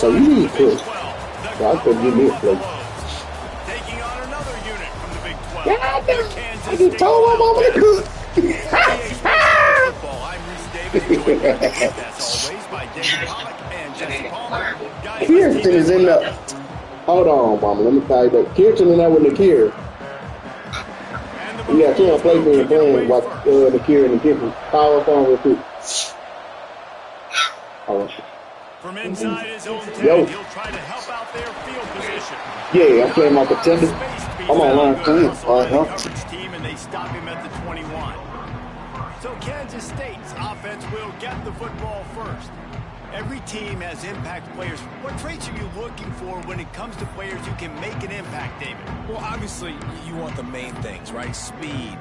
So you need push. So I could give me a play. Taking on another unit from the Big 12. God damn. I just told my mama to cook. I'm Reese David, joined as always by David Pollock and Jesse Palmer. Kirsten is in the. Hold on, mama. Let me tie it up. Kirsten in there with Nakir. Yeah, she don't play me playing with Nakir and the Kirsten. Power phone real quick. From inside his own 10, he'll try to help out their field position. Yeah, I'm playing my Contender. I'm on line 2. Team, and they stop him at the 21. So Kansas State's offense will get the football first. Every team has impact players. What traits are you looking for when it comes to players who can make an impact, David? Well, obviously, you want the main things, right? Speed,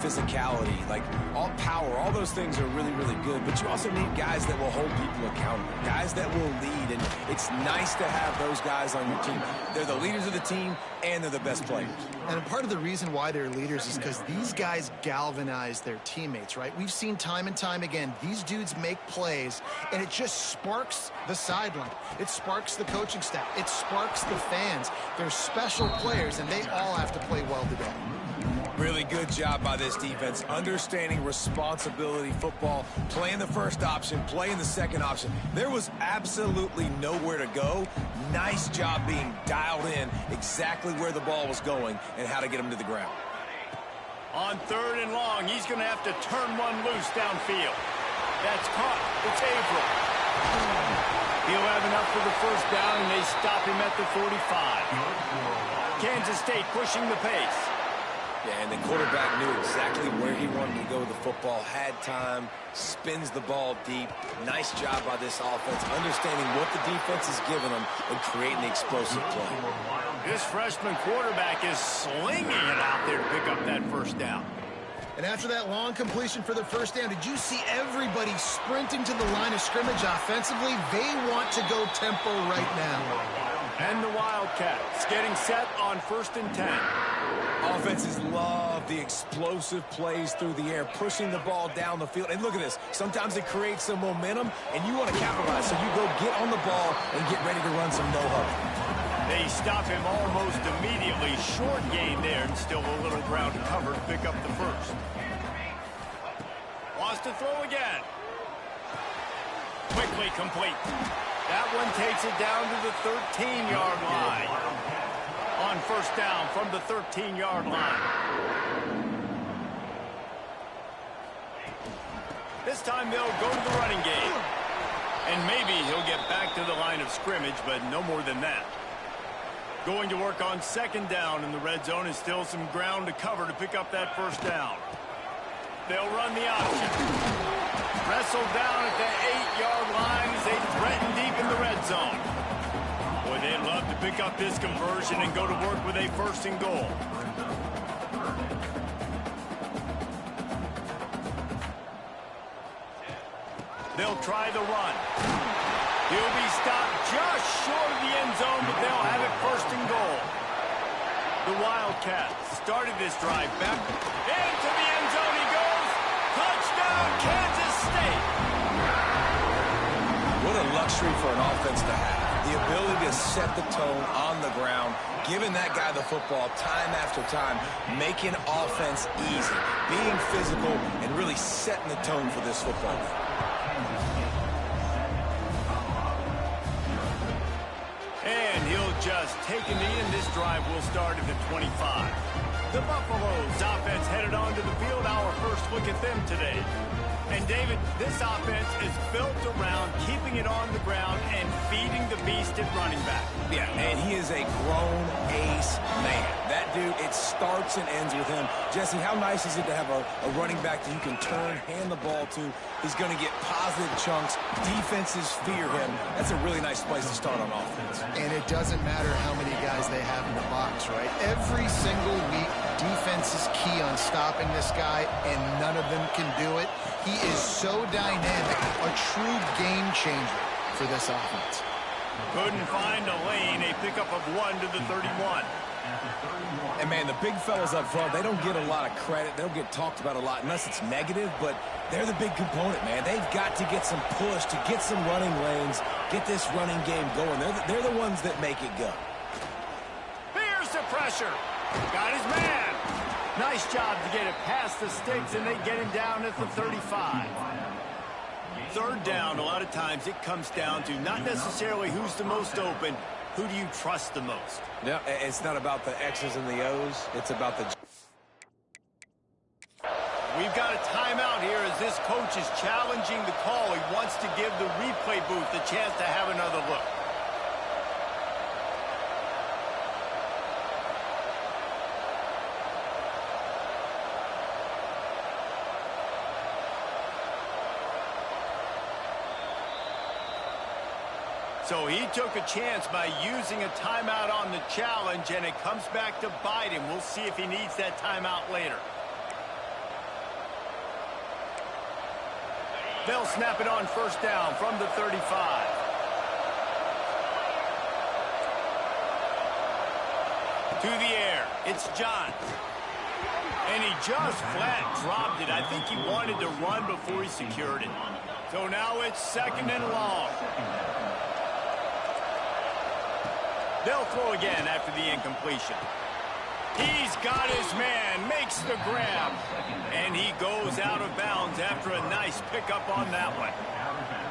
physicality, like all power, all those things are really, really good. But you also need guys that will hold people accountable, guys that will lead. And it's nice to have those guys on your team. They're the leaders of the team, and they're the best players. And part of the reason why they're leaders is because these guys galvanize their teammates, right? We've seen time and time again, these dudes make plays, and it just sparks the sideline. It sparks the coaching staff. It sparks the fans. They're special players, and they all have to play well today. Really good job by this defense, understanding responsibility football, playing the first option, playing the second option. There was absolutely nowhere to go. Nice job being dialed in exactly where the ball was going and how to get him to the ground. On 3rd and long, he's going to have to turn one loose downfield. That's caught. It's Averill. He'll have enough for the first down, and they stop him at the 45. Kansas State pushing the pace. Yeah, and the quarterback knew exactly where he wanted to go with the football, had time, spins the ball deep. Nice job by this offense, understanding what the defense is giving them and creating the explosive play. This freshman quarterback is slinging it out there to pick up that first down. And after that long completion for the first down, did you see everybody sprinting to the line of scrimmage offensively? They want to go tempo right now. And the Wildcats getting set on 1st and 10. Offenses love the explosive plays through the air, pushing the ball down the field. And look at this. Sometimes it creates some momentum, and you want to capitalize. So you go get on the ball and get ready to run some no-huddle. They stop him almost immediately. Short gain there, and still a little ground to cover to pick up the first. Wants to throw again. Quickly complete. That one takes it down to the 13-yard line. On first down from the 13-yard line. This time they'll go to the running game. And maybe he'll get back to the line of scrimmage, but no more than that. Going to work on 2nd down in the red zone is still some ground to cover to pick up that first down. They'll run the option. Wrestled down at the 8-yard line as they threaten deep in the red zone. Boy, they'd love to pick up this conversion and go to work with a 1st and goal. They'll try the run. He'll be stopped just short of the end zone, but they'll have it 1st and goal. The Wildcats started this drive back. Into the end zone he goes. Touchdown, Kansas State. What a luxury for an offense to have. The ability to set the tone on the ground, giving that guy the football time after time, making offense easy, being physical, and really setting the tone for this football game. And he'll just take a knee, and this drive will start at the 25. The Buffaloes offense headed onto the field. Our first look at them today. And, David, this offense is built around keeping it on the ground and feeding the beast at running back. Yeah, and he is a grown ace man. That dude, it starts and ends with him. Jesse, how nice is it to have a running back that you can turn, hand the ball to? He's going to get positive chunks. Defenses fear him. That's a really nice place to start on offense. And it doesn't matter how many guys they have in the box, right? Every single week, defense is key on stopping this guy, and none of them can do it. He is so dynamic, a true game changer for this offense. Couldn't find a lane, a pickup of 1 to the 31. And, man, the big fellas up front, they don't get a lot of credit. They don't get talked about a lot unless it's negative, but they're the big component, man. They've got to get some push, to get some running lanes, get this running game going. They're the ones that make it go. Here's the pressure. Got his man. Nice job to get it past the sticks, and they get him down at the 35. Third down, a lot of times it comes down to not necessarily who's the most open, who do you trust the most? No, it's not about the X's and the O's. It's about the... We've got a timeout here as this coach is challenging the call. He wants to give the replay booth a chance to have another look. So he took a chance by using a timeout on the challenge, and it comes back to bite him. We'll see if he needs that timeout later. They'll snap it on first down from the 35. To the air, it's John. And he just flat dropped it. I think he wanted to run before he secured it. So now it's second and long. They'll throw again after the incompletion. He's got his man, makes the grab, and he goes out of bounds after a nice pickup on that one.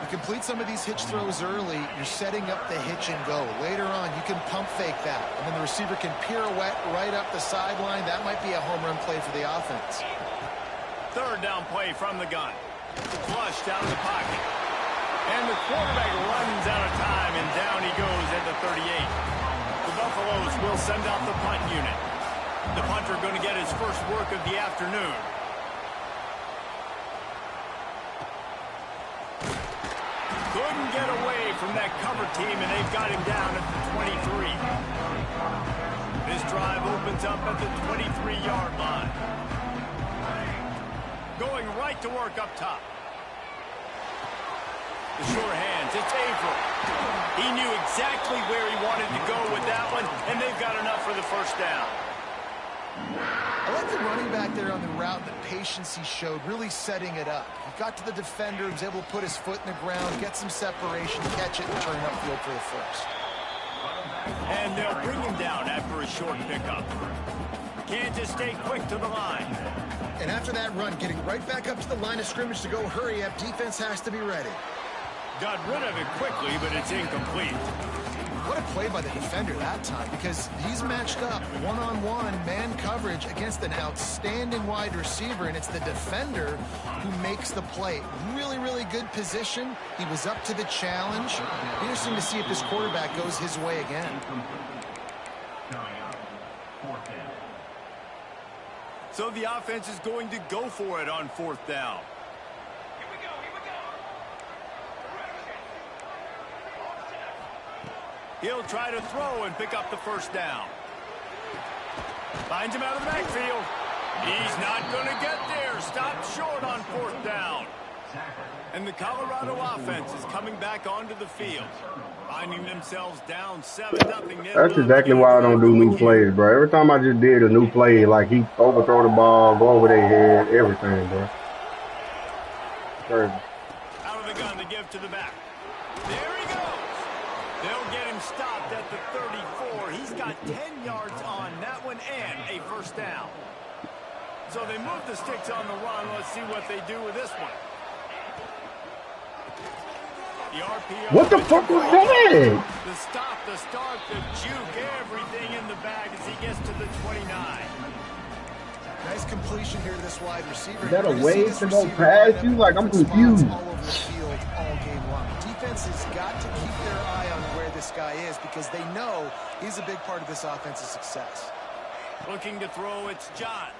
You complete some of these hitch throws early, you're setting up the hitch and go. Later on, you can pump fake that, and then the receiver can pirouette right up the sideline. That might be a home run play for the offense. Third down play from the gun. Flushed out of the pocket. And the quarterback runs out of time, and down he goes at the 38. The Buffaloes will send out the punt unit. The punter going to get his first work of the afternoon. Couldn't get away from that cover team, and they've got him down at the 23. This drive opens up at the 23-yard line. Going right to work up top. The sure hands, it's Averill. He knew exactly where he wanted to go with that one, and they've got enough for the first down. I like the running back there on the route, the patience he showed, really setting it up. He got to the defender, was able to put his foot in the ground, get some separation, catch it, and turn upfield for the first. And they'll bring him down after a short pickup. Kansas State quick to the line. And after that run, getting right back up to the line of scrimmage to go hurry up, defense has to be ready. Got rid of it quickly, but it's incomplete. What a play by the defender that time, because he's matched up one-on-one man coverage against an outstanding wide receiver, and it's the defender who makes the play. Really, really good position. He was up to the challenge. Interesting to see if this quarterback goes his way again. So the offense is going to go for it on fourth down. He'll try to throw and pick up the first down. Finds him out of the backfield. He's not going to get there. Stopped short on fourth down. And the Colorado offense is coming back onto the field, finding themselves down 7-0. That's exactly why I don't do new plays, bro. Every time I just did a new play, like he overthrow the ball, go over their head, everything, bro. Crazy. Out of the gun to give to the back. There he goes. They'll get him stopped at the 34. He's got 10 yards on that one and a first down. So they move the sticks on the run. Let's see what they do with this one. The RPO. What the fuck was that? The stop, the start, the juke, everything in the bag as he gets to the 29. Nice completion here to this wide receiver. Is that a way to go past you? Like, I'm confused. All over the field all game long. Defense has got to keep their eye on where this guy is because they know he's a big part of this offense's success. Looking to throw, it's John.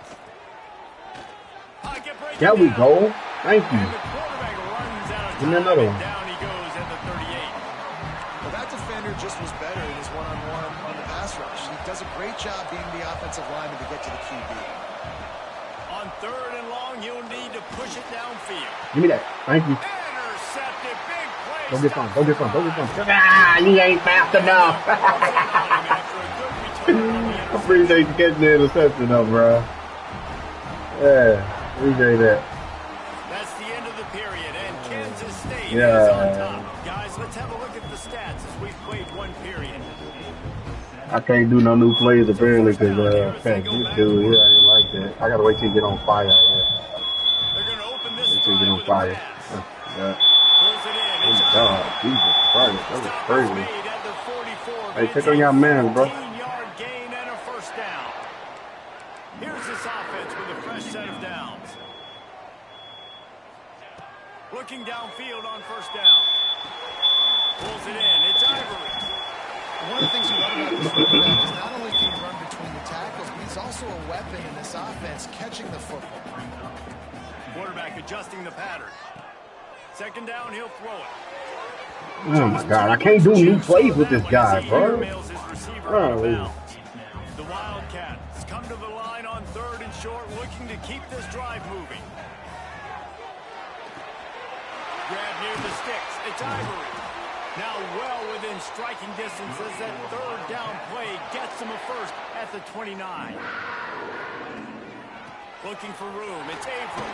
There we go. Thank you. And the quarterback runs out of Give me time, another and one. down he goes at the 38. Well, that defender just was better in his one-on-one on the pass rush. He does a great job being the offensive lineman to get to the QB. On third and long, you'll need to push it downfield. Give me that. Thank you. Intercepted, big play. Go get some. Go get some. Go get some. Ah, you ain't fast enough. I appreciate you catching the interception though, bro. Yeah, appreciate that. That's the end of the period, and Kansas State is Yeah. on top. Guys, let's have a look at played one period. I can't do no new plays So apparently first because down here as they this go dude back to here work. ain't like that. I gotta wait till you get on fire. They're going to open this Wait till you get drive on with a fire. pass. Yeah. Pulls it in. Oh It's my God, Ivory. Jesus Christ, that was Stop is crazy. made at the 44. Hey, But it's check on a y'all man, bro. 15-yard gain and a first down. Here's this offense with a fresh set of downs. Looking downfield on first down. Pulls it in. It's Ivory. One of the things we love about this running back is not only can he run between the tackles, but he's also a weapon in this offense, catching the football. Quarterback adjusting the pattern. Second down, he'll throw it. Oh my God, I can't do new plays with this guy, bro. Mails his receiver out of bounds. The Wildcats come to the line on third and short, looking to keep this drive moving. Grab near the sticks. It's Ivory. Now well within striking distance as that third down play gets him a first at the 29. Looking for room. It's Avery.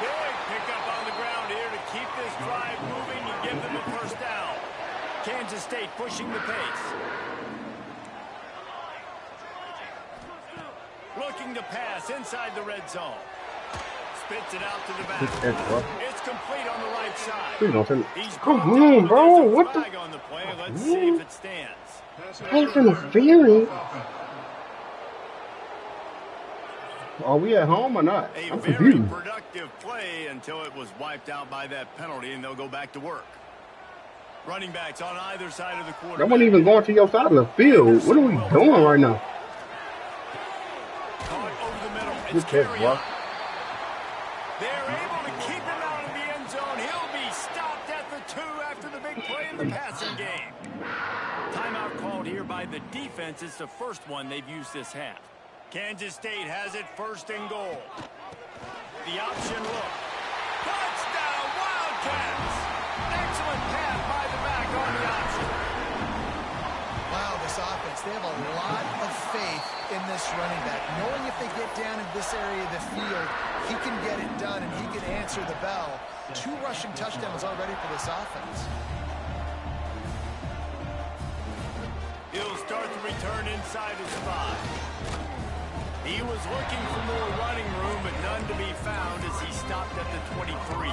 Big pickup on the ground here to keep this drive moving and give them a first down. Kansas State pushing the pace. Looking to pass inside the red zone. Spits it out to the back. It's complete on the right side. He's come on, bro. What the? On the play. Let's see if it stands. Pass interference. Are we at home or not? I'm very confused. Productive play until it was wiped out by that penalty, and they'll go back to work. Running backs on either side of the quarterback. That wasn't even going to your side of the field. What are we doing right now? Caught over the middle. Good catch, bro. They're able to keep him out of the end zone. He'll be stopped at the 2 after the big play in the passing game. Timeout called here by the defense. It's the first one they've used this half. Kansas State has it first and goal. The option look. Touchdown, Wildcats! Excellent pass by the back on the option. Wow, this offense, they have a lot of faith in this running back. Knowing if they get down in this area of the field, he can get it done and he can answer the bell. 2 rushing touchdowns already for this offense. He'll start the return inside his 5. He was looking for more running room, but none to be found as he stopped at the 23.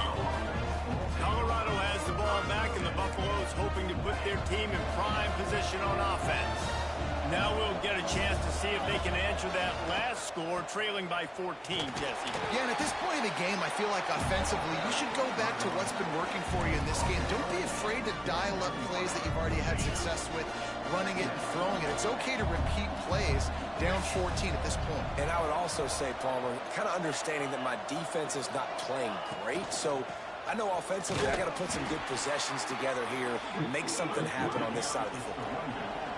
Colorado has the ball back, and the Buffaloes hoping to put their team in prime position on offense. Now we'll get a chance to see if they can answer that last score, trailing by 14, Jesse. Yeah, and at this point in the game, I feel like offensively, you should go back to what's been working for you in this game. Don't be afraid to dial up plays that you've already had success with, running it and throwing it. It's okay to repeat plays down 14 at this point. And I would also say, Palmer, kind of understanding that my defense is not playing great, so I know offensively I got to put some good possessions together here, make something happen on this side of the football.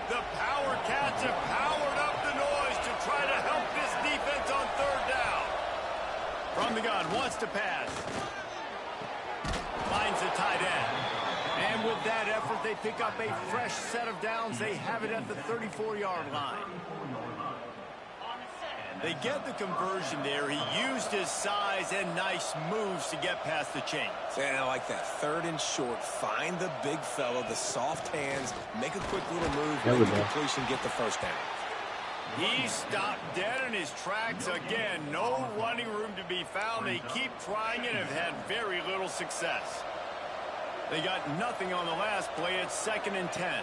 The Power Cats have powered up the noise to try to help this defense on third down. From the gun, wants to pass. Finds the tight end. And with that effort, they pick up a fresh set of downs. They have it at the 34-yard line. They get the conversion there. He used his size and nice moves to get past the chains. Yeah, I like that. Third and short. Find the big fella, the soft hands, make a quick little move, make the completion, get the first down. He stopped dead in his tracks again. No running room to be found. They keep trying and have had very little success. They got nothing on the last play. It's 2nd and 10.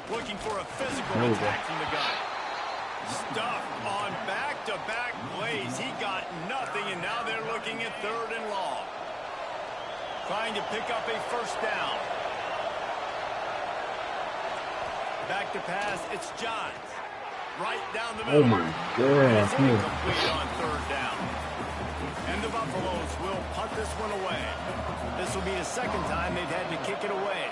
Looking for a physical attack from the gun. Stuff on back-to-back plays. He got nothing, and now they're looking at 3rd and long. Trying to pick up a first down. Back to pass. It's Johns. Right down the middle. Oh, my God. It's incomplete on 3rd down. And the Buffaloes will punt this one away. This will be the 2nd time they've had to kick it away.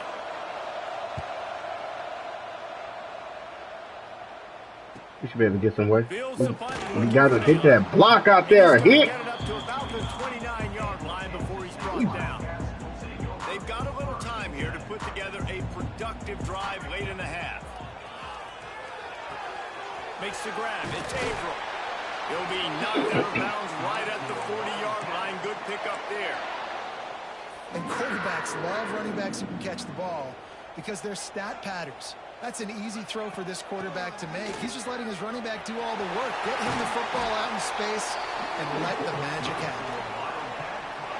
We should be able to get some way. We got to hit that block out there. Hit. Get it up to about the 29-yard line before he's brought down. They've got a little time here to put together a productive drive late in the half. Makes the grab. It's Averill. He'll be knocked out of bounds right at the 40-yard line. Good pickup there. And quarterbacks love running backs who can catch the ball because they're stat patterns. That's an easy throw for this quarterback to make. He's just letting his running back do all the work. Get him the football out in space and let the magic happen.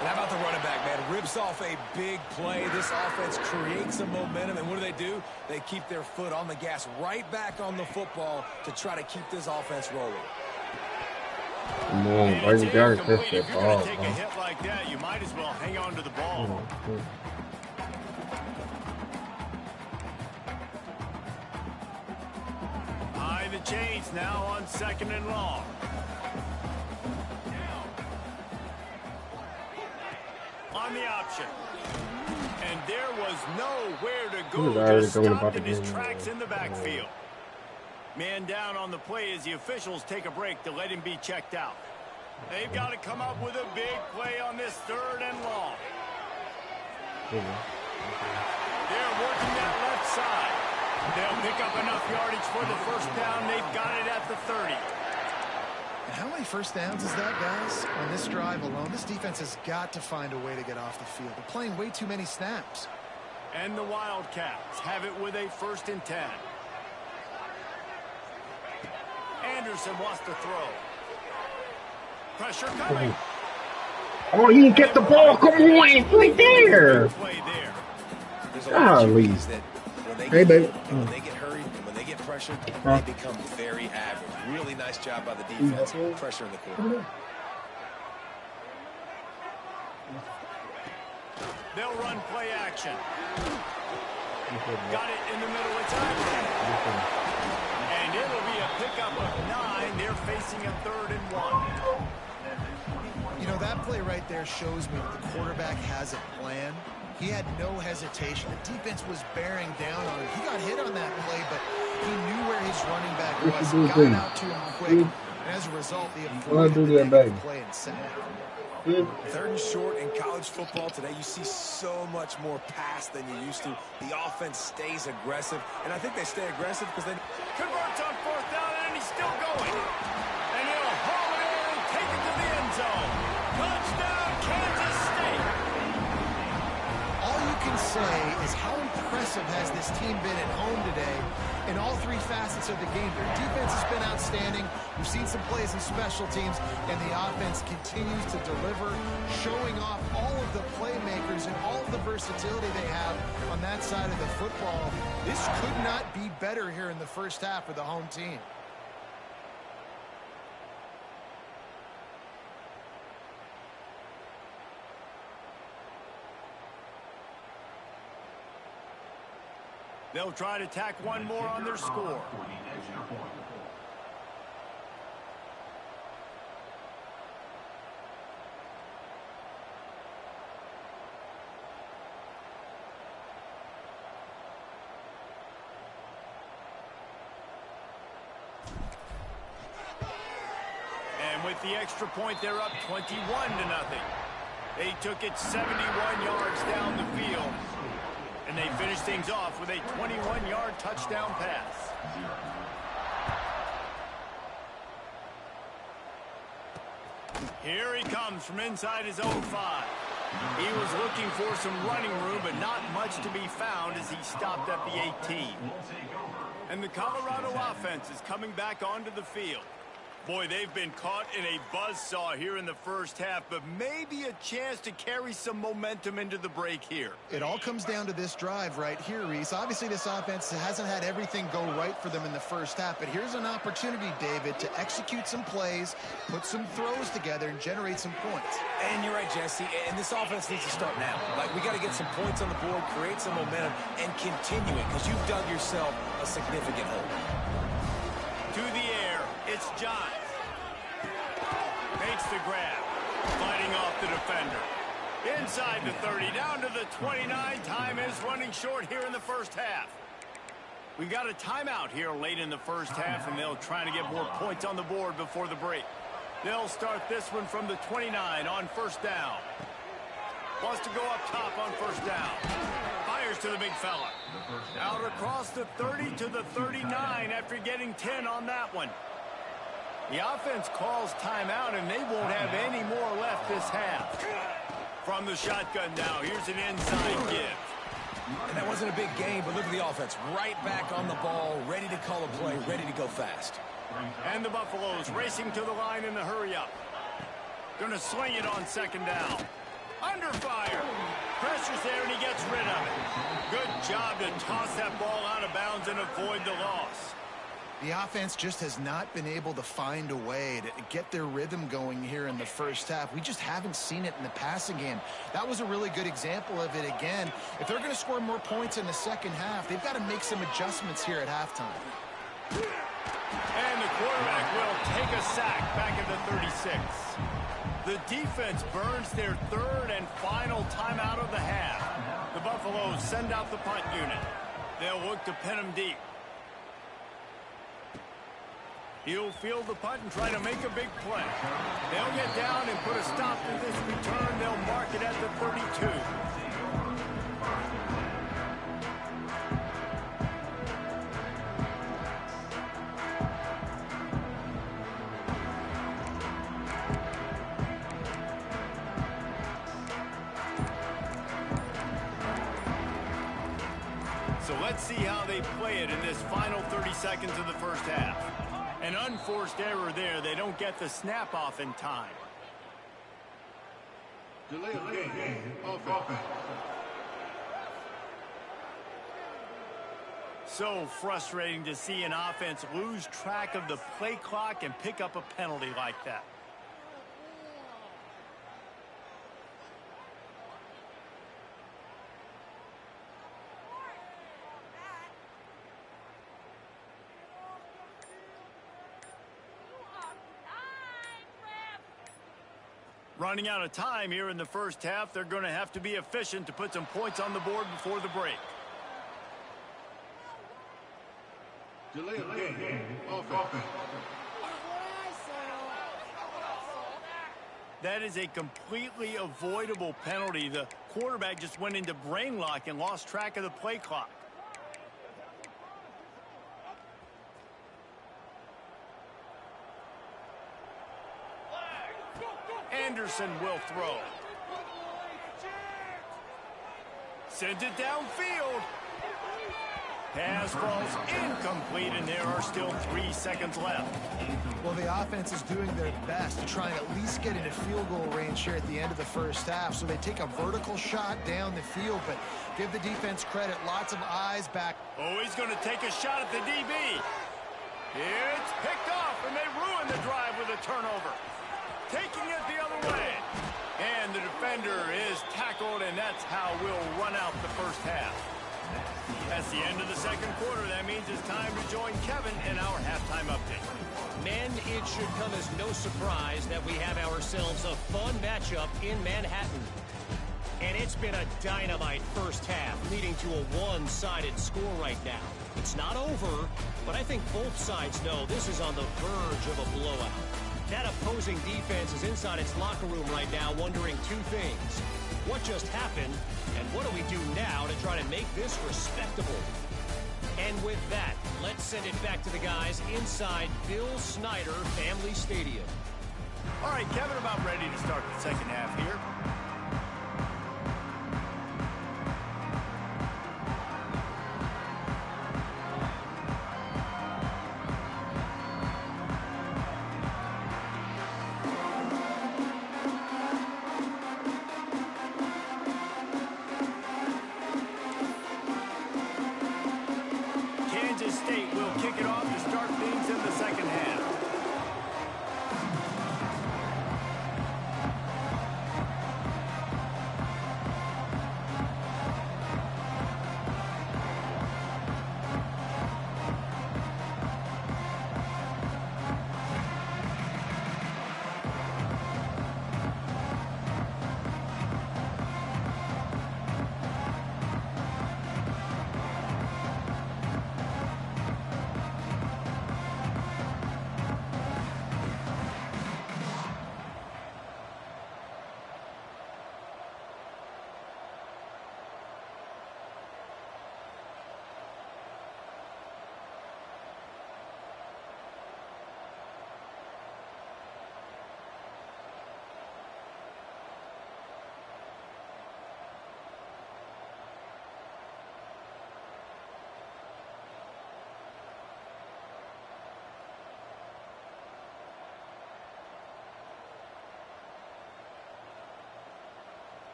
And how about the running back, man? Rips off a big play. This offense creates some momentum, and what do? They keep their foot on the gas, right back on the football to try to keep this offense rolling. Come on, bro. You gotta catch that ball, Take a hit like that, you might as well hang on to the ball. High the chains now on 2nd and long. On the option. And there was nowhere to go. Just stopped in his tracks in the backfield. Man down on the play as the officials take a break to let him be checked out. They've got to come up with a big play on this 3rd and long. They're working that left side. They'll pick up enough yardage for the 1st down. They've got it at the 30. And how many first downs is that, guys? On this drive alone, this defense has got to find a way to get off the field. They're playing way too many snaps. And the Wildcats have it with a 1st and 10. Anderson wants to throw. Pressure coming. Oh, he didn't get the ball. Come on, right there. There's a lot of keys that when they get hurried and when they get pressured, they become very average. Really nice job by the defense, pressuring the quarterback. They'll run play action. Got it in the middle of time. And it'll be a pickup of 9. They're facing a 3rd and 1. You know, that play right there shows me that the quarterback has a plan. He had no hesitation. The defense was bearing down on him. He got hit on that play, but he knew where his running back was. Got it out to him quick. And as a result, he avoided the negative play and sat down. 3rd and short in college football today, you see so much more pass than you used to. The offense stays aggressive, and I think they stay aggressive because they converts on 4th down, and he's still going. And he'll haul it in and take it to the end zone. Touchdown, Kansas State. All you can say is how impressive has this team been at home today in all 3 facets of the game. Their defense has been outstanding. We've seen some plays in special teams, and the offense continues to deliver, showing off all of the playmakers and all of the versatility they have on that side of the football. This could not be better here in the 1st half for the home team. They'll try to tack one more on their score. And with the extra point, they're up 21-0. They took it 71 yards down the field. And they finish things off with a 21-yard touchdown pass. Here he comes from inside his own 5. He was looking for some running room, but not much to be found as he stopped at the 18. And the Colorado offense is coming back onto the field. Boy, they've been caught in a buzzsaw here in the 1st half, but maybe a chance to carry some momentum into the break here. It all comes down to this drive right here, Reese. Obviously, this offense hasn't had everything go right for them in the 1st half, but here's an opportunity, David, to execute some plays, put some throws together, and generate some points. And you're right, Jesse, and this offense needs to start now. Like, we got to get some points on the board, create some momentum, and continue it, because you've dug yourself a significant hole. To the air, it's John. Makes the grab, fighting off the defender. Inside the 30, down to the 29. Time is running short here in the 1st half. We've got a timeout here late in the 1st half, and they'll try to get more points on the board before the break. They'll start this one from the 29 on 1st down. Wants to go up top on 1st down. Fires to the big fella. Out across the 30 to the 39 after getting 10 on that one. The offense calls timeout, and they won't have any more left this half. From the shotgun now, here's an inside give. And that wasn't a big gain, but look at the offense. Right back on the ball, ready to call a play, ready to go fast. And the Buffaloes racing to the line in the hurry-up. Gonna sling it on second down. Under fire. Pressure's there, and he gets rid of it. Good job to toss that ball out of bounds and avoid the loss. The offense just has not been able to find a way to get their rhythm going here in the first half. We just haven't seen it in the passing game. That was a really good example of it again. If they're going to score more points in the second half, they've got to make some adjustments here at halftime. And the quarterback will take a sack back at the 36. The defense burns their third and final timeout of the half. The Buffaloes send out the punt unit. They'll look to pin him deep. He'll field the punt and try to make a big play. They'll get down and put a stop to this return. They'll mark it at the 32. So let's see how they play it in this final 30 seconds of the first half. An unforced error there. They don't get the snap off in time. Delay of game. Offense. So frustrating to see an offense lose track of the play clock and pick up a penalty like that. Running out of time here in the first half, they're going to have to be efficient to put some points on the board before the break. Delay of game. Offense. That is a completely avoidable penalty. The quarterback just went into brain lock and lost track of the play clock. Anderson will throw. Sends it downfield. Pass falls incomplete, and there are still 3 seconds left. Well, the offense is doing their best to try and at least get into field goal range here at the end of the first half. So they take a vertical shot down the field, but give the defense credit. Lots of eyes back. Oh, he's going to take a shot at the DB. It's picked off, and they ruin the drive with a turnover. Taking it the other way. And the defender is tackled, and that's how we'll run out the first half. That's the end of the second quarter. That means it's time to join Kevin in our halftime update. Men, it should come as no surprise that we have ourselves a fun matchup in Manhattan. And it's been a dynamite first half, leading to a one-sided score right now. It's not over, but I think both sides know this is on the verge of a blowout. That opposing defense is inside its locker room right now wondering two things. What just happened, and what do we do now to try to make this respectable? And with that, let's send it back to the guys inside Bill Snyder Family Stadium. All right, Kevin, about ready to start the second half here. Kansas State will kick it off to start things in the second half.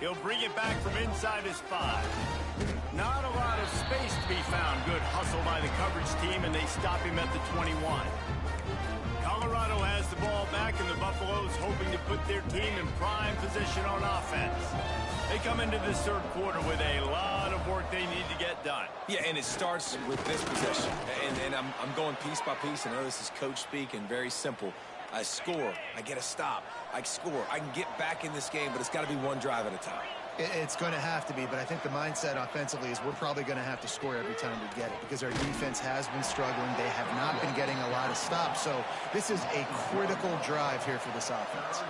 He'll bring it back from inside his 5. Not a lot of space to be found. Good hustle by the coverage team, and they stop him at the 21. Colorado has the ball back, and the Buffaloes hoping to put their team in prime position on offense. They come into this third quarter with a lot of work they need to get done. Yeah, and it starts with this possession. And I'm going piece by piece. I know this is coach speak and very simple. I score, I get a stop, I score, I can get back in this game, but it's got to be one drive at a time. It's going to have to be, but I think the mindset offensively is we're probably going to have to score every time we get it because our defense has been struggling. They have not been getting a lot of stops, so this is a critical drive here for this offense.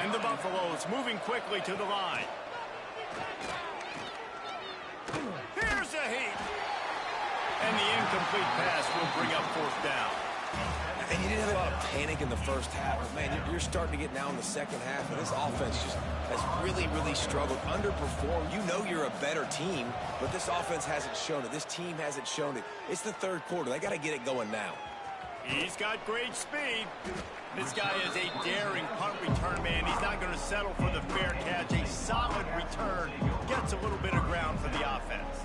And the Buffaloes moving quickly to the line. Here's a heat. And the incomplete pass will bring up 4th down. And you didn't have a lot of panic in the first half, but man, you're starting to get now in the second half, and this offense just has really, really struggled, underperformed. You know you're a better team, but this offense hasn't shown it. This team hasn't shown it. It's the third quarter. They got to get it going now. He's got great speed. This guy is a daring punt return man. He's not going to settle for the fair catch. A solid return gets a little bit of ground for the offense.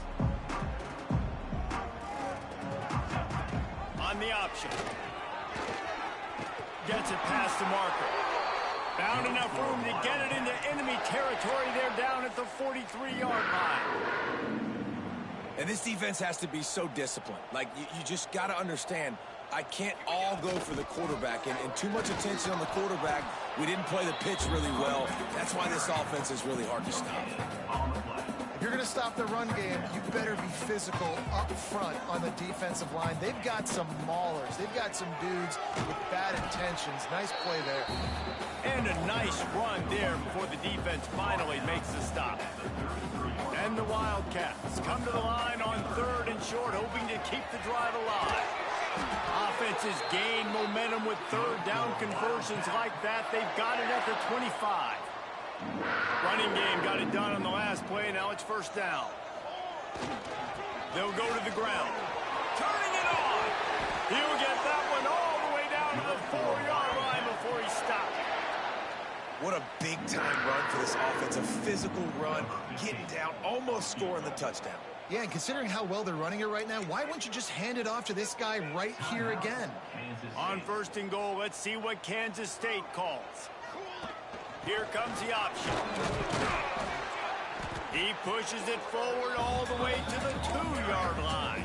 On the option. Gets it past the marker. Found enough room to get it into enemy territory. They're down at the 43-yard line. And this defense has to be so disciplined. Like, you just got to understand, I can't all go for the quarterback. And too much attention on the quarterback. We didn't play the pitch really well. That's why this offense is really hard to stop. If you're going to stop the run game, you better be physical up front on the defensive line. They've got some maulers. They've got some dudes with bad intentions. Nice play there. And a nice run there before the defense finally makes the stop. And the Wildcats come to the line on 3rd and short, hoping to keep the drive alive. Offenses gain momentum with 3rd down conversions like that. They've got it at the 25. Running game got it done on the last play. Now it's 1st down. They'll go to the ground. Turning it on. He'll get that one all the way down to the 4-yard line before he stopped. What a big-time run for this offense. A physical run, getting down, almost scoring the touchdown. Yeah, and considering how well they're running it right now, why wouldn't you just hand it off to this guy right here again? On 1st and goal, let's see what Kansas State calls. Here comes the option. He pushes it forward all the way to the 2-yard line.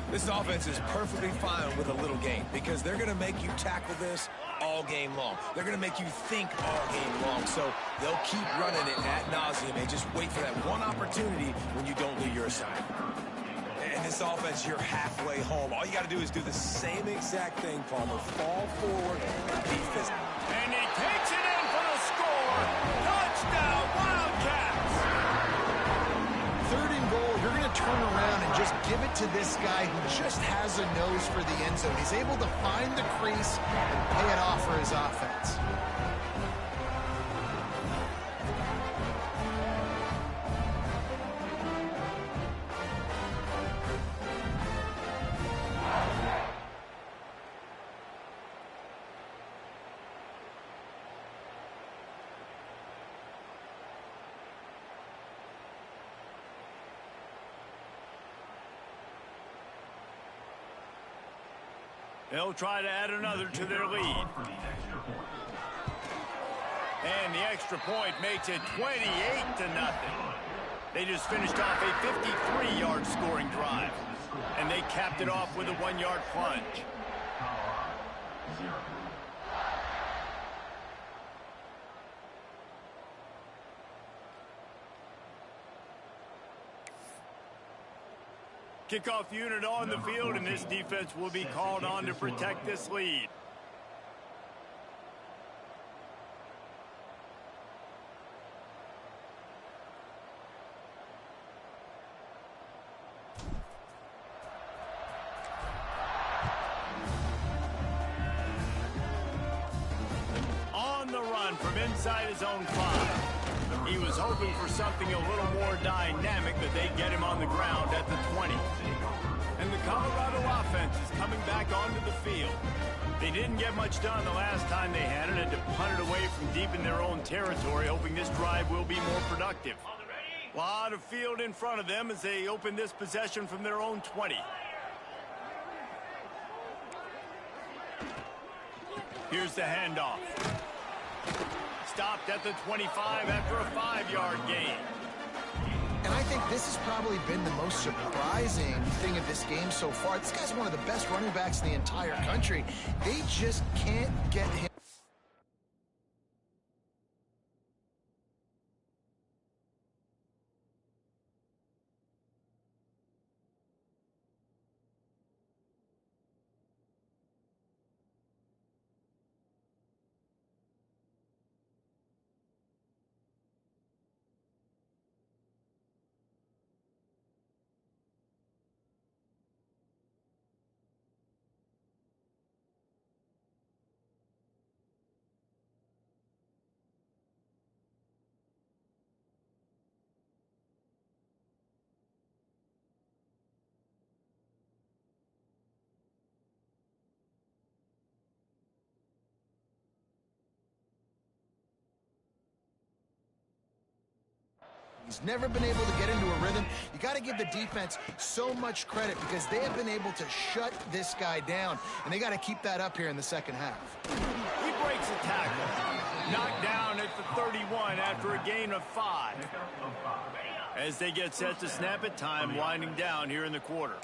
This offense is perfectly fine with a little game because they're going to make you tackle this all game long. They're going to make you think all game long. So they'll keep running it ad nauseum and just wait for that one opportunity when you don't do your assignment. And this offense, you're halfway home. All you got to do is do the same exact thing, Palmer. Fall forward and be physical. And he takes it in for the score. Touchdown, Wildcats! 3rd and goal, you're going to turn around and just give it to this guy who just has a nose for the end zone. He's able to find the crease and pay it off for his offense. They'll try to add another to their lead. And the extra point makes it 28-0. They just finished off a 53-yard scoring drive. And they capped it off with a 1-yard plunge. Kickoff unit on the field, and this defense will be called on to protect this lead. On the run from inside his own 5. He was hoping for something a little more dynamic, but they get him on the ground at the 20. And the Colorado offense is coming back onto the field. They didn't get much done the last time they had it, and to punt it away from deep in their own territory, hoping this drive will be more productive. A lot of field in front of them as they open this possession from their own 20. Here's the handoff. Stopped at the 25 after a 5-yard gain. And I think this has probably been the most surprising thing of this game so far. This guy's one of the best running backs in the entire country. They just can't get him. He's never been able to get into a rhythm. You got to give the defense so much credit because they have been able to shut this guy down, and they got to keep that up here in the second half. He breaks a tackle. Knocked down at the 31 after a gain of 5. As they get set to snap it, time winding down here in the quarter.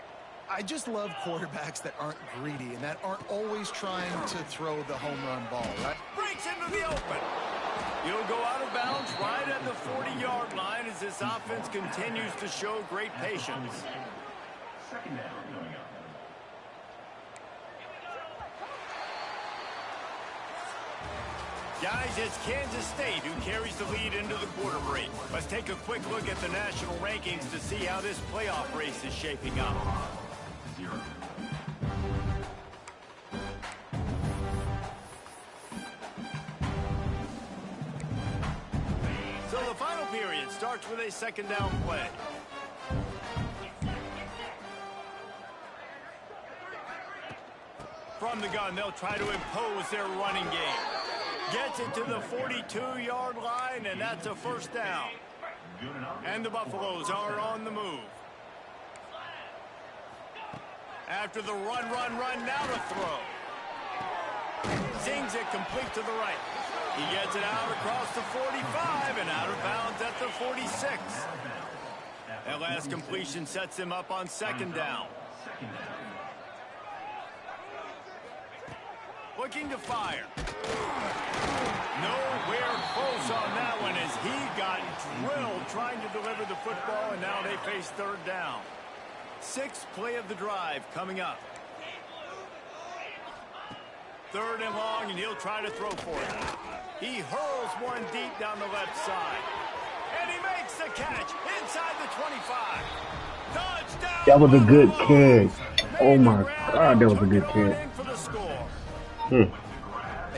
I just love quarterbacks that aren't greedy and that aren't always trying to throw the home run ball, right? Breaks into the open. He'll go out of bounds right at the 40-yard line as this offense continues to show great patience. Second down coming up. Guys, it's Kansas State who carries the lead into the quarter break. Let's take a quick look at the national rankings to see how this playoff race is shaping up. 0. So the final period starts with a second down play. From the gun, they'll try to impose their running game. Gets it to the 42-yard line, and that's a first down. And the Buffaloes are on the move. After the run, now to throw. Zings it complete to the right. He gets it out across the 45 and out of bounds at the 46. That last completion sets him up on second down. Looking to fire. Nowhere close on that one as he got drilled trying to deliver the football, and now they face third down. 6th play of the drive coming up. 3rd and long, and he'll try to throw for it. He hurls one deep down the left side. And he makes the catch inside the 25. Touchdown! That was a good catch. Oh my God, that was a good catch.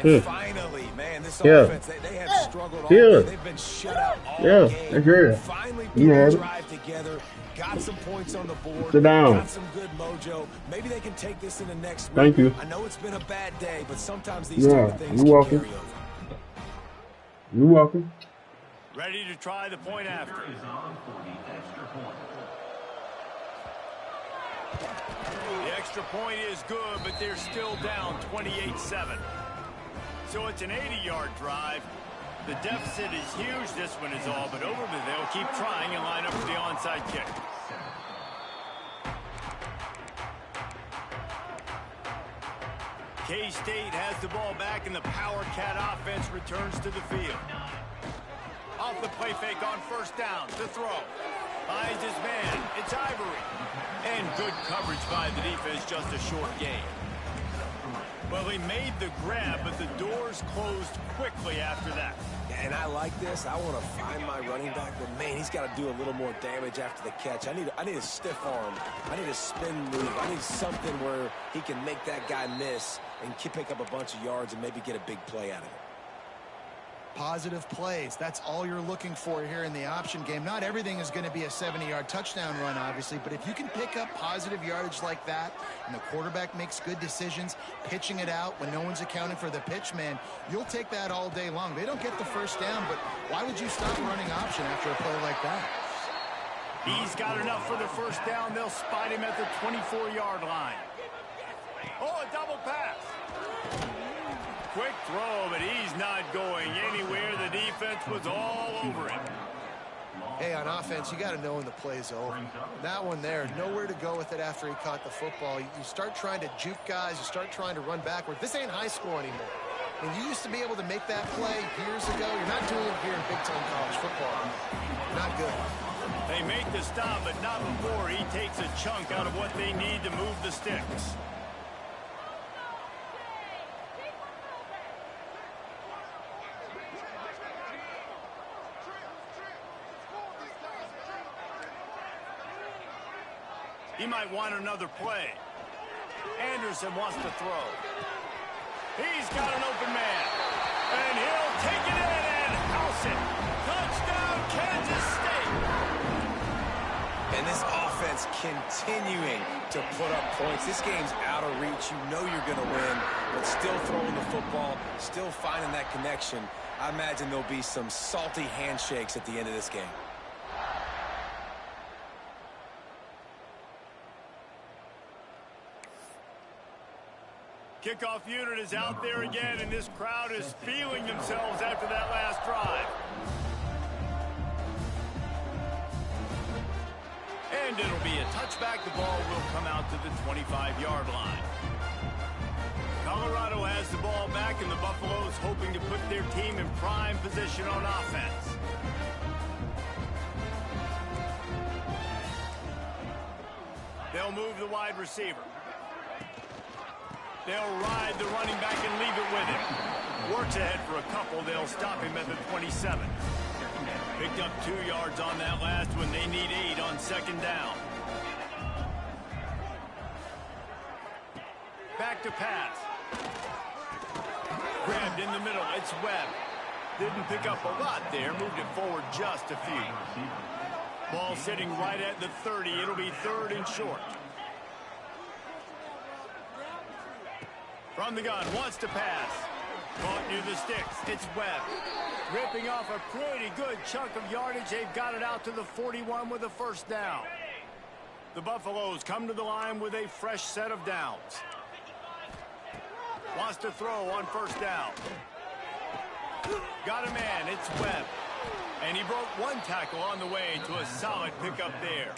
And finally, man, this offense, they have struggled all day. They've been shut out all game. That's good. Finally put the drive together, got some points on the board, Sit down. got some good mojo. Maybe they can take this in the next week. Thank you. I know it's been a bad day, but sometimes these type of things can carry over. You're welcome. Ready to try the point after. The extra point is good, but they're still down 28-7. So it's an 80-yard drive. The deficit is huge. This one is all but over, but they'll keep trying and line up for the onside kick. K-State has the ball back, and the Power Cat offense returns to the field. Off the play fake on first down to throw. Finds his man. It's Ivory. And good coverage by the defense, just a short gain. Well, he made the grab, but the doors closed quickly after that. And I like this. I want to find my running back, but man, he's got to do a little more damage after the catch. I need a stiff arm. I need a spin move. I need something where he can make that guy miss and pick up a bunch of yards and maybe get a big play out of it. Positive plays. That's all you're looking for here in the option game. Not everything is going to be a 70-yard touchdown run, obviously, but if you can pick up positive yardage like that and the quarterback makes good decisions, pitching it out when no one's accounting for the pitch, man, you'll take that all day long. They don't get the first down, but why would you stop running option after a play like that? He's got enough for the first down. They'll spot him at the 24-yard line. Oh, a double pass. Quick throw, but he's not going anywhere. The defense was all over him. Hey, on offense, you got to know when the play's over. That one there, nowhere to go with it after he caught the football. You start trying to juke guys. You start trying to run backward. This ain't high school anymore. When you used to be able to make that play years ago, you're not doing it here in big-time college football. Not good. They make the stop, but not before he takes a chunk out of what they need to move the sticks. He might want another play. Anderson wants to throw. He's got an open man. And he'll take it in and house it. Touchdown, Kansas State. And this offense continuing to put up points. This game's out of reach. You know you're going to win, but still throwing the football, still finding that connection. I imagine there'll be some salty handshakes at the end of this game. Kickoff unit is out there again, and this crowd is feeling themselves after that last drive. And it'll be a touchback. The ball will come out to the 25-yard line. Colorado has the ball back, and the Buffaloes hoping to put their team in prime position on offense. They'll move the wide receiver. They'll ride the running back and leave it with him. Works ahead for a couple. They'll stop him at the 27. Picked up 2 yards on that last one. They need 8 on second down. Back to pass. Grabbed in the middle. It's Webb. Didn't pick up a lot there. Moved it forward just a few. Ball sitting right at the 30. It'll be 3rd and short. From the gun, wants to pass. Caught near the sticks. It's Webb. Ripping off a pretty good chunk of yardage. They've got it out to the 41 with a first down. The Buffaloes come to the line with a fresh set of downs. Wants to throw on first down. Got a man. It's Webb. And he broke 1 tackle on the way to a solid pickup there.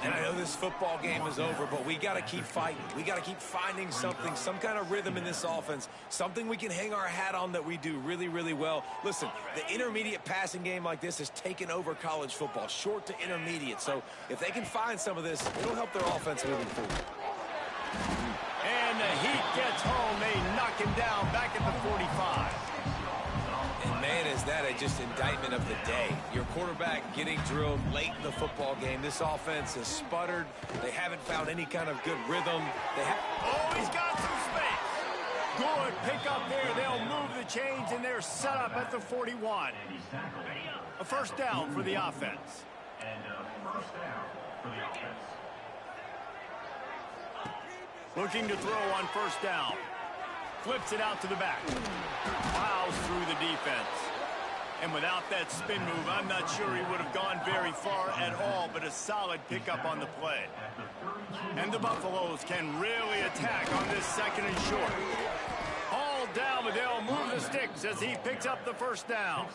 And I know this football game is over, but we got to keep fighting. We got to keep finding something, some kind of rhythm in this offense, something we can hang our hat on that we do really, really well. Listen, the intermediate passing game like this has taken over college football, short to intermediate. So if they can find some of this, it'll help their offense moving forward. And the heat gets home. They knock him down back at the 45. And man, is that a just indictment of the day. Your quarterback getting drilled late in the football game. This offense has sputtered. They haven't found any kind of good rhythm. Oh, he's got some space. Good pickup there. They'll move the chains, and they're set up at the 41. A first down for the offense. And first down for the offense. Looking to throw on first down. Flips it out to the back. Plows through the defense. And without that spin move, I'm not sure he would have gone very far at all, but a solid pickup on the play. And the Buffaloes can really attack on this 2nd and short. Hauled down, but they'll move the sticks as he picks up the first down.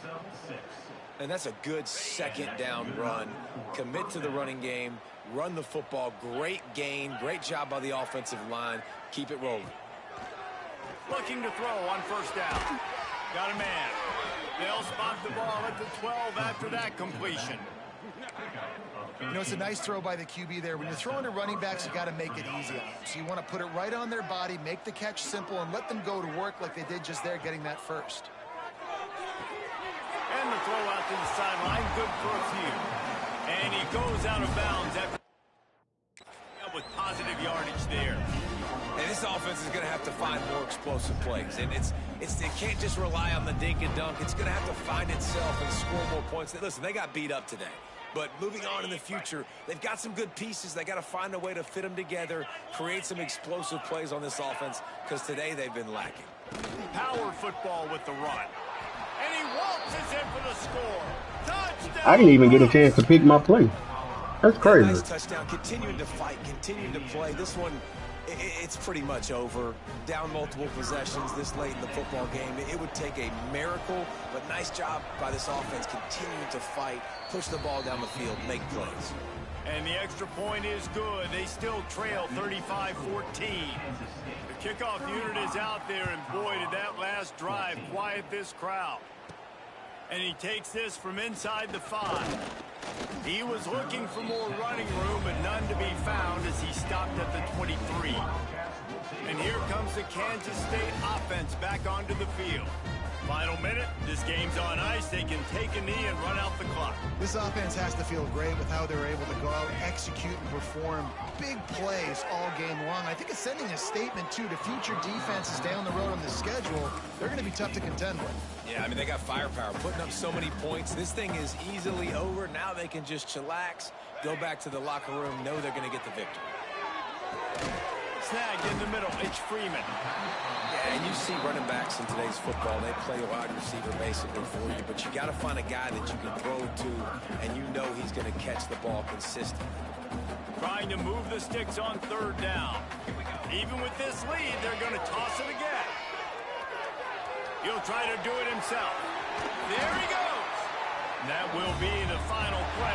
And that's a good 2nd down run. Commit to the running game. Run the football. Great gain. Great job by the offensive line. Keep it rolling. Looking to throw on first down. Got a man. They'll spot the ball at the 12 after that completion. You know, it's a nice throw by the QB there. When you're throwing to running backs, you got to make it easy on them. So you want to put it right on their body, make the catch simple, and let them go to work like they did just there, getting that first. And the throw out to the sideline. Good for a few. And he goes out of bounds after out with positive yardage there. And this offense is going to have to find more explosive plays. And it can't just rely on the dink and dunk. It's going to have to find itself and score more points. Listen, they got beat up today. But moving on in the future, they've got some good pieces. They got to find a way to fit them together, create some explosive plays on this offense, because today they've been lacking. Power football with the run. And he waltzes in for the score. Touchdown! I didn't even get a chance to pick my play. That's crazy. Nice touchdown, continuing to fight, continuing to play. This one, it's pretty much over. Down multiple possessions this late in the football game. It would take a miracle, but nice job by this offense continuing to fight, push the ball down the field, make plays. And the extra point is good. They still trail 35-14. The kickoff unit is out there, and boy, did that last drive quiet this crowd. And he takes this from inside the 5. He was looking for more running room, but none to be found as he stopped at the 23. And here comes the Kansas State offense back onto the field. Final minute, this game's on ice. They can take a knee and run out the clock. This offense has to feel great with how they're able to go out, execute, and perform big plays all game long. I think it's sending a statement, too, to future defenses down the road on the schedule. They're going to be tough to contend with. Yeah, I mean, they got firepower, putting up so many points. This thing is easily over. Now they can just chillax, go back to the locker room, know they're going to get the victory. Snagged in the middle, it's Freeman. Yeah, and you see running backs in today's football, they play a wide receiver basically for you, but you got to find a guy that you can throw to, and you know he's going to catch the ball consistently. Trying to move the sticks on third down. Even with this lead, they're going to toss it again. He'll try to do it himself. There he goes. That will be the final play